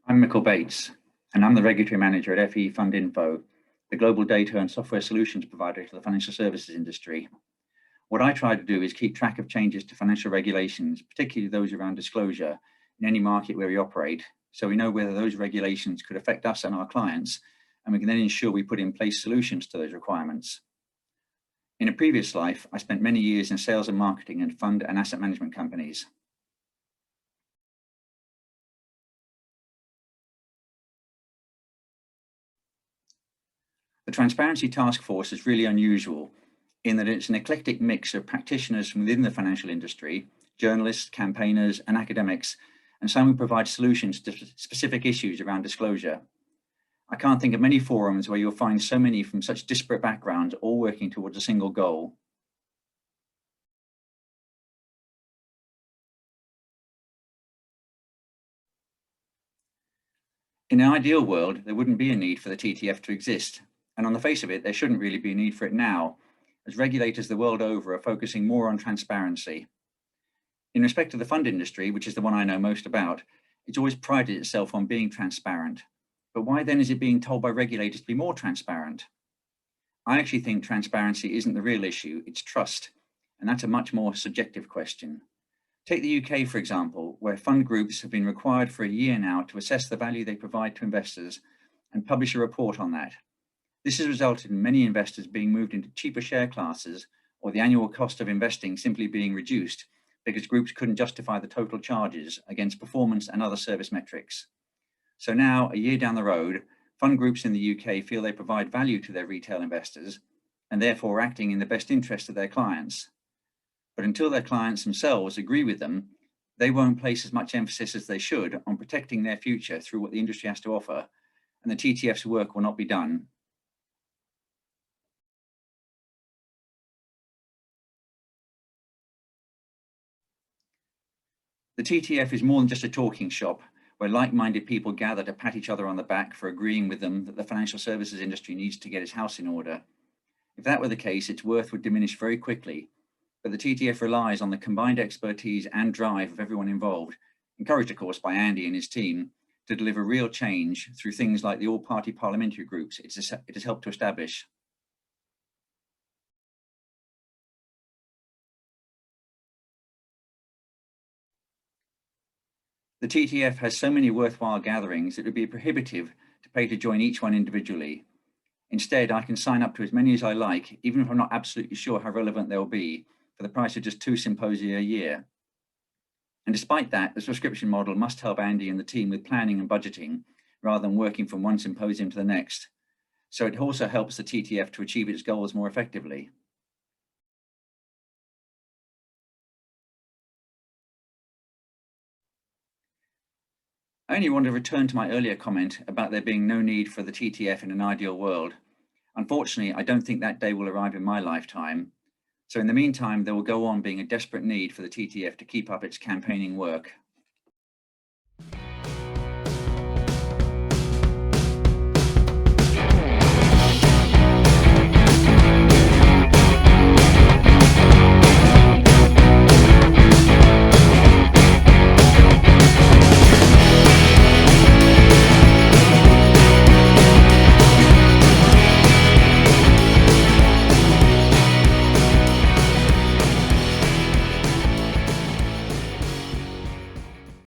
I'm Mikkel Bates, and I'm the Regulatory Manager at FE Fund Info, the global data and software solutions provider to the financial services industry. What I try to do is keep track of changes to financial regulations, particularly those around disclosure, in any market where we operate, so we know whether those regulations could affect us and our clients, and we can then ensure we put in place solutions to those requirements. In a previous life, I spent many years in sales and marketing in fund and asset management companies. The Transparency Task Force is really unusual in that it's an eclectic mix of practitioners from within the financial industry, journalists, campaigners, and academics, and some who provide solutions to specific issues around disclosure. I can't think of many forums where you'll find so many from such disparate backgrounds all working towards a single goal. In an ideal world, there wouldn't be a need for the TTF to exist. And on the face of it, there shouldn't really be a need for it now, as regulators the world over are focusing more on transparency. In respect to the fund industry, which is the one I know most about, it's always prided itself on being transparent. But why then is it being told by regulators to be more transparent? I actually think transparency isn't the real issue, it's trust. And that's a much more subjective question. Take the UK, for example, where fund groups have been required for a year now to assess the value they provide to investors and publish a report on that. This has resulted in many investors being moved into cheaper share classes or the annual cost of investing simply being reduced because groups couldn't justify the total charges against performance and other service metrics. So now, a year down the road, fund groups in the UK feel they provide value to their retail investors and therefore acting in the best interest of their clients. But until their clients themselves agree with them, they won't place as much emphasis as they should on protecting their future through what the industry has to offer, and the TTF's work will not be done. The TTF is more than just a talking shop where like-minded people gather to pat each other on the back for agreeing with them that the financial services industry needs to get its house in order. If that were the case, its worth would diminish very quickly. But the TTF relies on the combined expertise and drive of everyone involved, encouraged of course by Andy and his team, to deliver real change through things like the all-party parliamentary groups it has helped to establish. The TTF has so many worthwhile gatherings it would be prohibitive to pay to join each one individually. Instead, I can sign up to as many as I like, even if I'm not absolutely sure how relevant they'll be, for the price of just 2 symposia a year. And despite that, the subscription model must help Andy and the team with planning and budgeting, rather than working from one symposium to the next. So it also helps the TTF to achieve its goals more effectively. I only want to return to my earlier comment about there being no need for the TTF in an ideal world. Unfortunately, I don't think that day will arrive in my lifetime. So in the meantime, there will go on being a desperate need for the TTF to keep up its campaigning work.